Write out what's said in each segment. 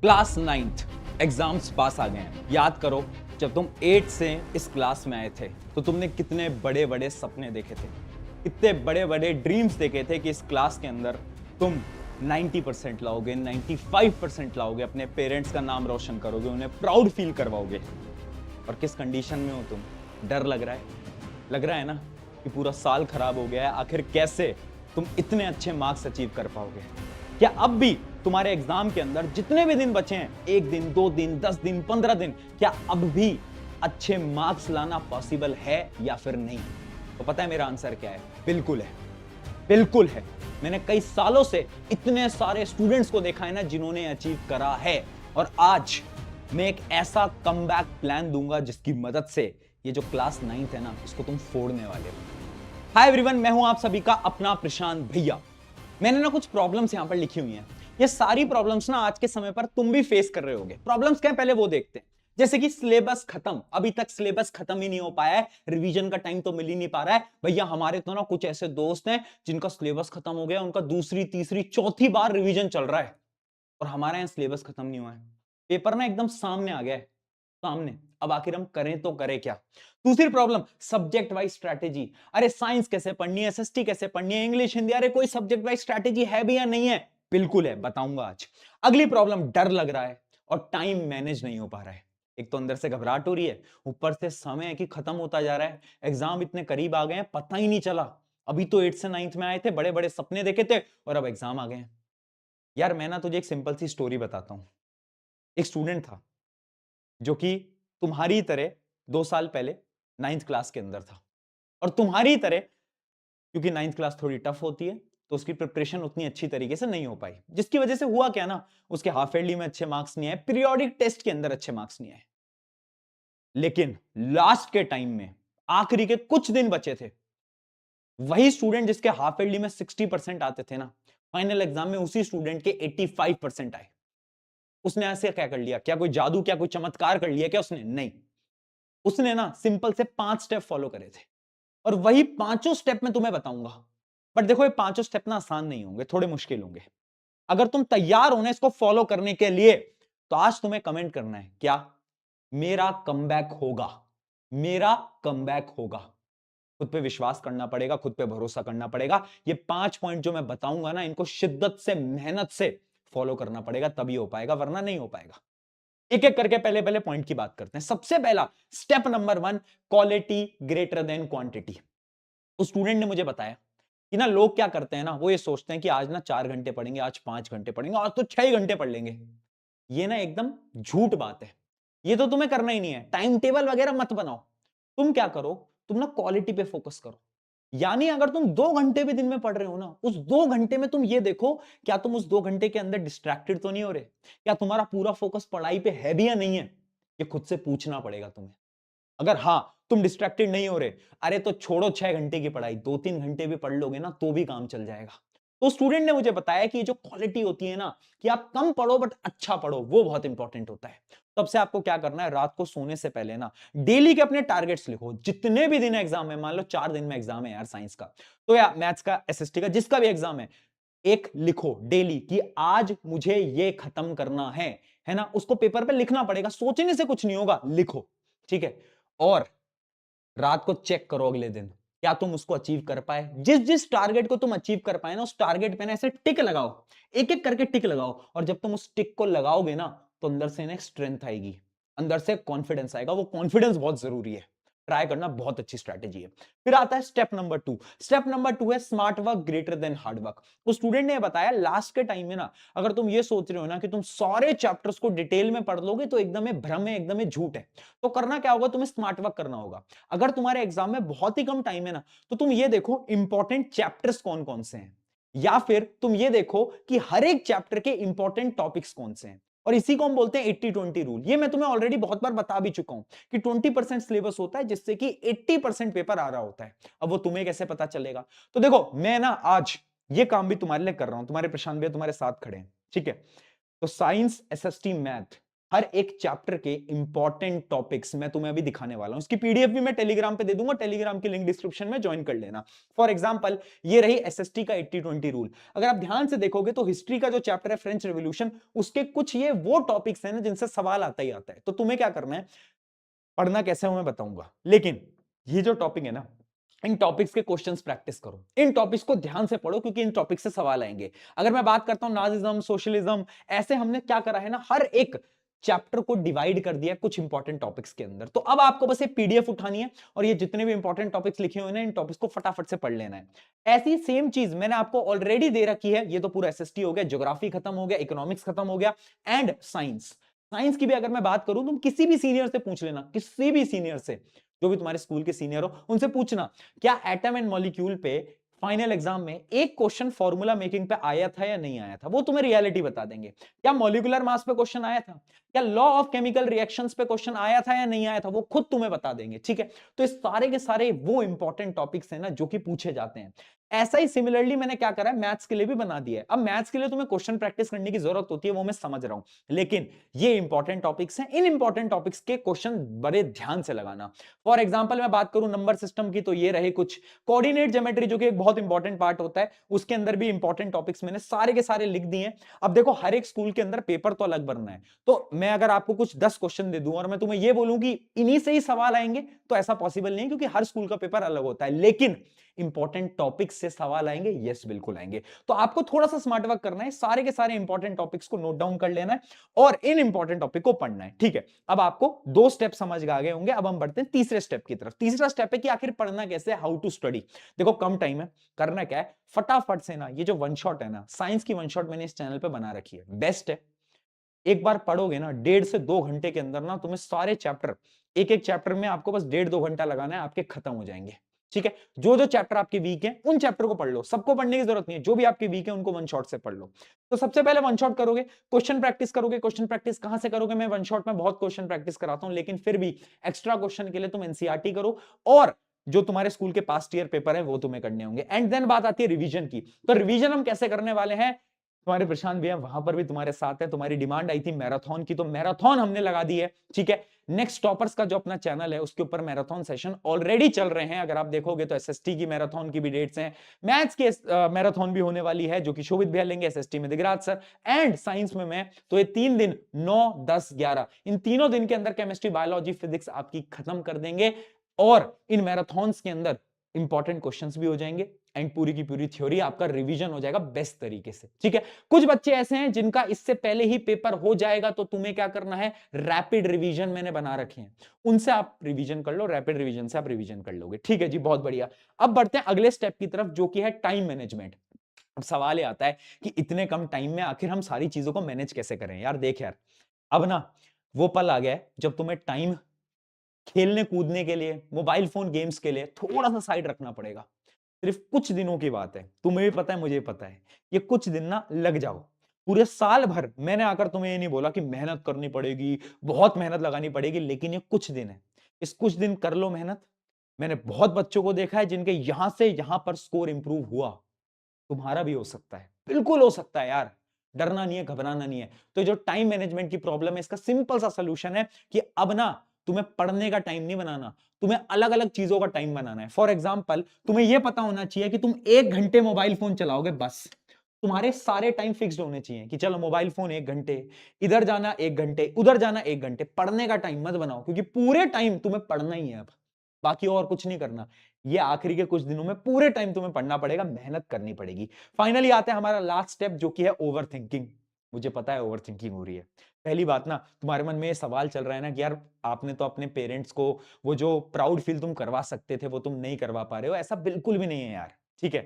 Class 9th exams पास आ गए हैं। याद करो, जब तुम 8 से इस क्लास में आए थे तो तुमने कितने बड़े बड़े सपने देखे थे, कितने बड़े बड़े ड्रीम्स देखे थे कि इस क्लास के अंदर तुम 90% लाओगे, 95% लाओगे, अपने पेरेंट्स का नाम रोशन करोगे, उन्हें प्राउड फील करवाओगे। और किस कंडीशन में हो तुम? डर लग रहा है? लग रहा है ना कि पूरा साल खराब हो गया है, आखिर कैसे तुम इतने अच्छे मार्क्स अचीव कर पाओगे? क्या अब भी तुम्हारे एग्जाम के अंदर जितने भी दिन बचे हैं, 1 दिन, 2 दिन, 10 दिन, 15 दिन, क्या अब भी अच्छे मार्क्स लाना पॉसिबल है या फिर नहीं? तो पता है मेरा आंसर क्या है? बिल्कुल है, बिल्कुल है। मैंने कई सालों से इतने सारे स्टूडेंट्स को देखा है ना जिन्होंने अचीव करा है, और आज मैं एक ऐसा कमबैक प्लान दूंगा जिसकी मदद से ये जो क्लास 9th है ना, इसको तुम फोड़ने वाले हो। हाय एवरीवन, मैं हूं आप सभी का अपना प्रशांत भैया। मैंने ना कुछ प्रॉब्लम्स यहां पर लिखी हुई हैं। ये सारी प्रॉब्लम्स ना आज के समय पर तुम भी फेस कर रहे होगे। प्रॉब्लम्स क्या है पहले वो देखते हैं। जैसे कि सिलेबस खत्म, अभी तक सिलेबस खत्म ही नहीं हो पाया है, रिवीजन का टाइम तो मिल ही नहीं पा रहा है। भैया हमारे तो ना कुछ ऐसे दोस्त हैं जिनका सिलेबस खत्म हो गया, उनका दूसरी तीसरी चौथी बार रिवीजन चल रहा है, और हमारे यहाँ सिलेबस खत्म नहीं हुआ है। पेपर ना एकदम सामने आ गया है, सामने। अब आखिर हम करें तो करें क्या? दूसरी प्रॉब्लम, सब्जेक्ट वाइज स्ट्रैटेजी। अरे साइंस कैसे पढ़नी है, एसएसटी कैसे पढ़नी है, इंग्लिश हिंदी, अरे कोई सब्जेक्ट वाइज स्ट्रैटेजी है भी या नहीं है? बिल्कुल है, बताऊंगा आज। अगली प्रॉब्लम, डर लग रहा है और टाइम मैनेज नहीं हो पा रहा है। एक तो अंदर से घबराहट हो रही है, ऊपर से समय है कि खत्म होता जा रहा है, एग्जाम इतने करीब आ गए हैं, पता ही नहीं चला। अभी तो 8 से 9th में आए थे, बड़े बड़े सपने देखे थे, और अब एग्जाम आ गए हैं। यार मैं ना तुझे एक सिंपल सी स्टोरी बताता हूं। एक स्टूडेंट था जो कि तुम्हारी तरह 2 साल पहले 9th क्लास के अंदर था, और तुम्हारी तरह, क्योंकि 9th क्लास थोड़ी टफ होती है तो उसकी प्रिपरेशन उतनी अच्छी तरीके से नहीं हो पाई, जिसकी वजह से हुआ क्या ना, उसके हाफ ईयरली में अच्छे मार्क्स नहीं आए, पीरियोडिक टेस्ट के अंदर अच्छे मार्क्स नहीं आए। लेकिन लास्ट के टाइम में, आखिरी के कुछ दिन बचे थे, वही स्टूडेंट जिसके हाफ ईयरली में 60% आते थे ना, फाइनल एग्जाम में उसी स्टूडेंट के 85% आए। उसने ऐसे क्या कर लिया? क्या कोई जादू, क्या कोई चमत्कार कर लिया क्या उसने? नहीं। उसने ना सिंपल से 5 स्टेप फॉलो करे थे, और वही पांचों स्टेप मैं तुम्हें बताऊंगा। बट देखो, ये पांचों स्टेप ना आसान नहीं होंगे, थोड़े मुश्किल होंगे। अगर तुम तैयार हो ना इसको फॉलो करने के लिए, तो आज तुम्हें कमेंट करना है क्या? मेरा कमबैक होगा, मेरा कमबैक होगा। खुद पे विश्वास करना पड़ेगा, खुद पे भरोसा करना पड़ेगा। ये 5 पॉइंट जो मैं बताऊंगा ना, इनको शिद्दत से, मेहनत से फॉलो करना पड़ेगा, तभी हो पाएगा, वरना नहीं हो पाएगा। एक एक करके पहले पहले पॉइंट की बात करते हैं। सबसे पहला step number 1, quality greater than quantity. उस स्टूडेंट ने मुझे बताया कि ना लोग क्या करते हैं ना, वो ये सोचते हैं कि आज ना 4 घंटे पढ़ेंगे, आज 5 घंटे पढ़ेंगे, आज तो 6 घंटे पढ़ लेंगे। ये ना एकदम झूठ बात है। ये तो तुम्हें करना ही नहीं है। टाइम टेबल वगैरह मत बनाओ। तुम क्या करो, तुम ना क्वालिटी पे फोकस करो। यानी अगर तुम 2 घंटे भी दिन में पढ़ रहे हो ना, उस 2 घंटे में तुम ये देखो, क्या तुम उस 2 घंटे के अंदर डिस्ट्रैक्टेड तो नहीं हो रहे? क्या तुम्हारा पूरा फोकस पढ़ाई पे है भी या नहीं है? ये खुद से पूछना पड़ेगा तुम्हें। अगर हाँ, तुम डिस्ट्रैक्टेड नहीं हो रहे, अरे तो छोड़ो 6 घंटे की पढ़ाई, 2-3 घंटे भी पढ़ लोगे ना तो भी काम चल जाएगा। तो स्टूडेंट ने मुझे बताया कि ये जो क्वालिटी होती है ना, कि आप कम पढ़ो बट अच्छा पढ़ो, वो बहुत इंपॉर्टेंट होता है। तब से आपको क्या करना है, रात को सोने से पहले ना डेली के अपने टारगेट्स लिखो। जितने भी दिन एग्जाम है, मान लो 4 दिन में एग्जाम है यार साइंस का, तो या मैथ्स का, एसएसटी का, जिसका भी एग्जाम है, एक लिखो डेली कि आज मुझे ये खत्म करना है ना। उसको पेपर पे लिखना पड़ेगा, सोचने से कुछ नहीं होगा, लिखो, ठीक है। और रात को चेक करो अगले दिन क्या तुम उसको अचीव कर पाए। जिस जिस टारगेट को तुम अचीव कर पाए ना, उस टारगेट पे ना ऐसे टिक लगाओ, एक एक करके टिक लगाओ। और जब तुम उस टिक को लगाओगे ना, तो अंदर से ना स्ट्रेंथ आएगी, अंदर से कॉन्फिडेंस आएगा। वो कॉन्फिडेंस बहुत जरूरी है, ट्राई करना, बहुत अच्छी स्ट्रैटेजी है। फिर आता है स्टेप नंबर 2। स्टेप नंबर 2 है smart work greater than hard work. उस स्टूडेंट ने बताया लास्ट के टाइम में ना, अगर तुम ये सोच रहे हो ना कि तुम सारे चैप्टर्स को डिटेल में पढ़ लोगे, तो एकदम भ्रम है, एकदम झूठ है। तो करना क्या होगा, तुम्हें स्मार्ट वर्क करना होगा। अगर तुम्हारे एग्जाम में बहुत ही कम टाइम है ना, तो तुम ये देखो इंपॉर्टेंट चैप्टर्स कौन कौन से हैं, या फिर तुम ये देखो कि हर एक चैप्टर के इंपॉर्टेंट टॉपिक्स कौन से हैं। और इसी को हम बोलते हैं 80-20 रूल। ये मैं तुम्हें ऑलरेडी बहुत बार बता भी चुका हूं कि 20% सिलेबस होता है, जिससे कि 80% पेपर आ रहा होता है। अब वो तुम्हें कैसे पता चलेगा? तो देखो, मैं ना आज ये काम भी तुम्हारे लिए कर रहा हूं, तुम्हारे प्रशांत भैया तुम्हारे साथ खड़े हैं, ठीक है। तो साइंस, एसएसटी, मैथ, हर एक चैप्टर के इंपॉर्टेंट टॉपिक्स मैं तुम्हें अभी दिखाने वाला हूं। इसकी पीडीएफ भी मैं टेलीग्राम पे दे दूंगा, टेलीग्राम की लिंक डिस्क्रिप्शन में ज्वाइन कर लेना। फॉर एग्जांपल ये रही एसएसटी का 80-20 रूल। अगर आप ध्यान से देखोगे तो हिस्ट्री का जो चैप्टर है फ्रेंच रेवोल्यूशन, उसके कुछ ये वो टॉपिक्स हैं ना जिनसे सवाल आता ही आता है। तो तुम्हें क्या करना है, पढ़ना कैसे है मैं बताऊंगा, लेकिन ये जो टॉपिक है ना, इन टॉपिक्स के क्वेश्चंस प्रैक्टिस करो, इन टॉपिक्स को ध्यान से पढ़ो क्योंकि इन टॉपिक्स से सवाल आएंगे। अगर मैं बात करता हूं नाजिज्म, सोशलिज्म, ऐसे हमने क्या करा है ना, हर एक चैप्टर को डिवाइड कर दिया कुछ इंपॉर्टेंट टॉपिक्स के अंदर। तो अब आपको बस ये पीडीएफ उठानी है और ये जितने भी इंपॉर्टेंट टॉपिक्स लिखे हुए हैं इन टॉपिक्स को फटाफट से पढ़ लेना है। ऐसी सेम चीज मैंने आपको ऑलरेडी दे रखी है। ये तो पूरा एसएसटी हो गया, ज्योग्राफी खत्म हो गया, इकोनॉमिक्स खत्म हो गया, एंड साइंस। साइंस की भी अगर मैं बात करूं, तुम किसी भी सीनियर से पूछ लेना, किसी भी सीनियर से, जो भी तुम्हारे स्कूल के सीनियर हो उनसे पूछना, क्या एटम एंड मॉलिक्यूल पे फाइनल एग्जाम में एक क्वेश्चन फॉर्मूला मेकिंग पे आया था या नहीं आया था, वो तुम्हें रियलिटी बता देंगे। क्या मॉलिक्यूलर मास पे क्वेश्चन आया था, क्या लॉ ऑफ केमिकल रिएक्शंस पे क्वेश्चन आया था या नहीं आया था, वो खुद तुम्हें बता देंगे। ठीक है, तो इस सारे के सारे वो इंपॉर्टेंट टॉपिक्स हैं ना जो कि पूछे जाते हैं। ऐसा ही सिमिलरली मैंने क्या करा है, मैथ्स के लिए भी बना दिया है। अब मैथ्स के लिए तुम्हें क्वेश्चन प्रैक्टिस करने की जरूरत होती है, वो मैं समझ रहा हूं, लेकिन ये इंपॉर्टेंट टॉपिक्स हैं, इन इंपॉर्टेंट टॉपिक्स के क्वेश्चन बड़े ध्यान से लगाना। फॉर एग्जांपल मैं बात करूं नंबर सिस्टम की, तो ये रहे कुछ कोऑर्डिनेट ज्योमेट्री, जो कि एक बहुत इंपॉर्टेंट पार्ट होता है, उसके अंदर भी इंपॉर्टेंट टॉपिक्स मैंने सारे के सारे लिख दिए हैं। अब देखो, हर एक स्कूल के अंदर पेपर तो अलग बनना है, तो मैं अगर आपको कुछ 10 क्वेश्चन दे दूं और मैं तुम्हें ये बोलूं कि इन्हीं से ही सवाल आएंगे, तो ऐसा पॉसिबल नहीं, क्योंकि हर स्कूल का पेपर अलग होता है। लेकिन इंपॉर्टेंट टॉपिक्स से सवाल आएंगे, यस बिल्कुल आएंगे। तो आपको थोड़ा सा स्मार्ट वर्क करना है, सारे के सारे इंपॉर्टेंट टॉपिक्स को नोट डाउन कर लेना है और इन इंपॉर्टेंट टॉपिक को पढ़ना है। ठीक है, अब आपको 2 स्टेप समझ आ गए होंगे। अब हम बढ़ते हैं तीसरे स्टेप की तरफ। तीसरा स्टेप है कि आखिर पढ़ना कैसे, हाउ टू स्टडी। देखो, कम टाइम है, करना क्या है, फटाफट से ना, ये जो वन शॉट है ना, साइंस की वन शॉट मैंने इस चैनल पे बना रखी है, बेस्ट है। एक बार पढ़ोगे ना, 1.5 से 2 घंटे के अंदर ना तुम्हें सारे चैप्टर, एक एक चैप्टर में आपको बस 1.5-2 घंटा लगाना है, आपके खत्म हो जाएंगे। ठीक है, जो जो चैप्टर आपके वीक है उन चैप्टर को पढ़ लो, सबको पढ़ने की जरूरत नहीं है, जो भी आपके वीक है उनको वन शॉट से पढ़ लो। तो सबसे पहले वन शॉट करोगे, क्वेश्चन प्रैक्टिस करोगे। क्वेश्चन प्रैक्टिस कहां से करोगे, मैं वन शॉट में बहुत क्वेश्चन प्रैक्टिस कराता हूं, लेकिन फिर भी एक्स्ट्रा क्वेश्चन के लिए तुम एनसीईआरटी करो और जो तुम्हारे स्कूल के पास्ट ईयर पेपर है वो तुम्हें करने होंगे। एंड देन बात आती है रिवीजन की। तो रिवीजन हम कैसे करने वाले हैं, तुम्हारे प्रशांत भैया वहां पर भी तुम्हारे साथ है। तुम्हारी डिमांड आई थी मैराथन की, तो मैराथन हमने लगा दी है। ठीक है, नेक्स्ट टॉपर्स का जो अपना चैनल है उसके ऊपर मैराथन सेशन ऑलरेडी चल रहे हैं। अगर आप देखोगे तो एसएसटी की मैराथन की भी डेट्स हैं, मैथ्स की मैराथन भी होने वाली है, जो कि शोभित भैया लेंगे, एसएसटी में दिगराज सर, एंड साइंस में मैं। तो ये 3 दिन 9, 10, 11, इन तीनों दिन के अंदर केमिस्ट्री, बायोलॉजी, फिजिक्स आपकी खत्म कर देंगे और इन मैराथन्स के अंदर इंपॉर्टेंट क्वेश्चंस भी हो जाएंगे एंड पूरी की पूरी थ्योरी आपका रिवीजन हो जाएगा बेस्ट तरीके से। ठीक है, कुछ बच्चे ऐसे हैं जिनका इससे पहले ही पेपर हो जाएगा, तो तुम्हें क्या करना है, रैपिड रिवीजन मैंने बना रखे हैं, उनसे आप रिवीजन कर लो, रैपिड रिवीजन से आप रिवीजन कर लोगे। ठीक है जी, बहुत बढ़िया। अब बढ़ते हैं अगले स्टेप की तरफ, जो कि है टाइम मैनेजमेंट। अब सवाल ये आता है कि इतने कम टाइम में आखिर हम सारी चीजों को मैनेज कैसे करें। यार देख यार, अब ना वो पल आ गया है जब तुम्हें टाइम खेलने कूदने के लिए, मोबाइल फोन गेम्स के लिए थोड़ा सा साइड रखना पड़ेगा। सिर्फ कुछ दिनों की बात है, तुम्हें भी पता है, मुझे भी पता है, ये कुछ दिन ना लग जाओ। पूरे साल भर मैंने आकर तुम्हें ये नहीं बोला कि मेहनत करनी पड़ेगी, बहुत मेहनत लगानी पड़ेगी, लेकिन ये कुछ दिन है, इस कुछ दिन कर लो मेहनत। मैंने बहुत बच्चों को देखा है जिनके यहां से यहां पर स्कोर इंप्रूव हुआ, तुम्हारा भी हो सकता है, बिल्कुल हो सकता है यार। डरना नहीं है, घबराना नहीं है। तो जो टाइम मैनेजमेंट की प्रॉब्लम है, इसका सिंपल सा सॉल्यूशन है कि अब ना तुम्हें पढ़ने का टाइम नहीं बनाना, तुम्हें अलग अलग चीजों का टाइम बनाना है। फॉर एग्जाम्पल, तुम्हें यह पता होना चाहिए कि तुम 1 घंटे मोबाइल फोन चलाओगे, बस तुम्हारे सारे टाइम फिक्स्ड होने चाहिए कि चलो मोबाइल फोन 1 घंटे, इधर जाना 1 घंटे, उधर जाना 1 घंटे। पढ़ने का टाइम मत बनाओ, क्योंकि पूरे टाइम तुम्हें पढ़ना ही है, अब बाकी और कुछ नहीं करना। ये आखिरी के कुछ दिनों में पूरे टाइम तुम्हें पढ़ना पड़ेगा, मेहनत करनी पड़ेगी। फाइनली आते हैं हमारा लास्ट स्टेप, जो कि है ओवर थिंकिंग। मुझे पता है ओवर थिंकिंग हो रही है। पहली बात ना, तुम्हारे मन में ये सवाल चल रहा है ना कि यार आपने तो अपने पेरेंट्स को वो जो प्राउड फील तुम करवा सकते थे वो तुम नहीं करवा पा रहे हो। ऐसा बिल्कुल भी नहीं है यार। ठीक है,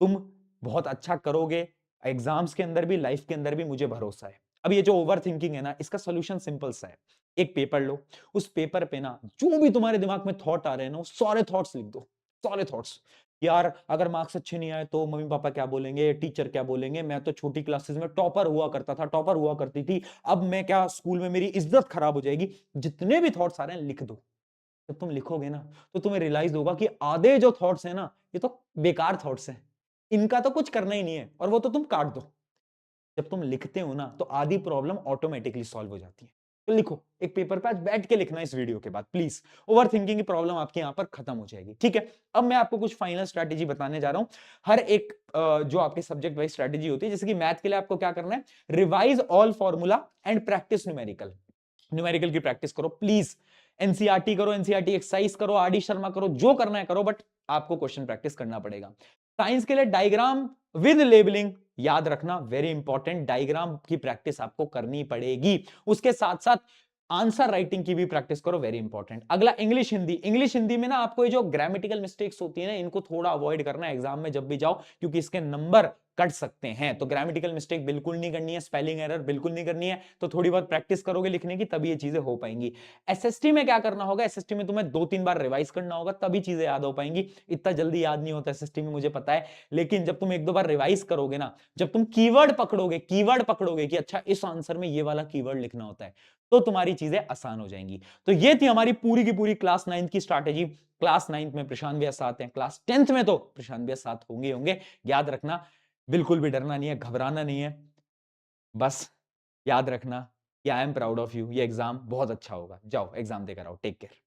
तुम बहुत अच्छा करोगे, एग्जाम्स के अंदर भी, लाइफ के अंदर भी, मुझे भरोसा है। अब ये जो ओवर थिंकिंग है ना, इसका सोल्यूशन सिंपल सा है। एक पेपर लो, उस पेपर पे ना जो भी तुम्हारे दिमाग में थॉट आ रहे हैं ना, वो सारे थॉट्स लिख दो, सारे थॉट्स। यार अगर मार्क्स अच्छे नहीं आए तो मम्मी पापा क्या बोलेंगे, टीचर क्या बोलेंगे, मैं तो छोटी क्लासेस में टॉपर हुआ करता था, टॉपर हुआ करती थी, अब मैं क्या, स्कूल में मेरी इज्जत खराब हो जाएगी। जितने भी थॉट्स आ रहे हैं लिख दो। जब तुम लिखोगे ना तो तुम्हें रियलाइज होगा कि आधे जो थॉट्स हैं ना, ये तो बेकार थॉट्स हैं, इनका तो कुछ करना ही नहीं है, और वो तो तुम काट दो। जब तुम लिखते हो ना तो आधी प्रॉब्लम ऑटोमेटिकली सॉल्व हो जाती है। तो लिखो, एक पेपर पे आज बैठ के लिखना इस वीडियो के बाद प्लीज। ओवर थिंकिंग की प्रॉब्लम आपके यहां पर खत्म हो जाएगी, ठीक है। अब मैं आपको कुछ फाइनल स्ट्रैटेजी बताने जा रहा हूं। हर एक जो आपके सब्जेक्ट वाइज स्ट्रैटेजी होती है, जैसे कि मैथ के लिए आपको क्या करना है, revise all formula and practice numerical. Numerical की प्रैक्टिस करो प्लीज, एनसीईआरटी करो, एनसीईआरटी एक्सरसाइज करो, आरडी शर्मा करो, जो करना है करो, बट आपको क्वेश्चन प्रैक्टिस करना पड़ेगा। साइंस के लिए डायग्राम विद लेबलिंग याद रखना, वेरी इंपॉर्टेंट, डायग्राम की प्रैक्टिस आपको करनी पड़ेगी। उसके साथ साथ आंसर राइटिंग की भी प्रैक्टिस करो, वेरी इंपॉर्टेंट। अगला इंग्लिश हिंदी। इंग्लिश हिंदी में ना आपको ये जो ग्रामेटिकल मिस्टेक्स होती है ना, इनको थोड़ा अवॉइड करना है एग्जाम में जब भी जाओ, क्योंकि इसके नंबर कट सकते हैं। तो ग्रामेटिकल मिस्टेक बिल्कुल नहीं करनी है, स्पेलिंग एरर बिल्कुल नहीं करनी है। तो थोड़ी बहुत प्रैक्टिस करोगे लिखने की, तभी ये चीजें हो पाएंगी। एसएसटी में क्या करना होगा, एसएसटी में तुम्हें 2-3 बार रिवाइज करना होगा, तभी चीजें याद हो पाएंगी। इतना जल्दी याद नहीं होता एसएसटी में, मुझे पता है, लेकिन जब तुम 1-2 बार रिवाइज करोगे ना, जब तुम कीवर्ड पकड़ोगे कि अच्छा इस आंसर में ये वाला कीवर्ड लिखना होता है, तो तुम्हारी चीजें आसान हो जाएंगी। तो ये थी हमारी पूरी की पूरी क्लास 9 की स्ट्रैटेजी। क्लास 9 में प्रशांत भैया साथ हैं, क्लास 10th में तो प्रशांत भैया साथ होंगे। याद रखना, बिल्कुल भी डरना नहीं है, घबराना नहीं है, बस याद रखना कि I am proud of you. ये एग्जाम बहुत अच्छा होगा, जाओ एग्जाम देकर आओ, टेक केयर।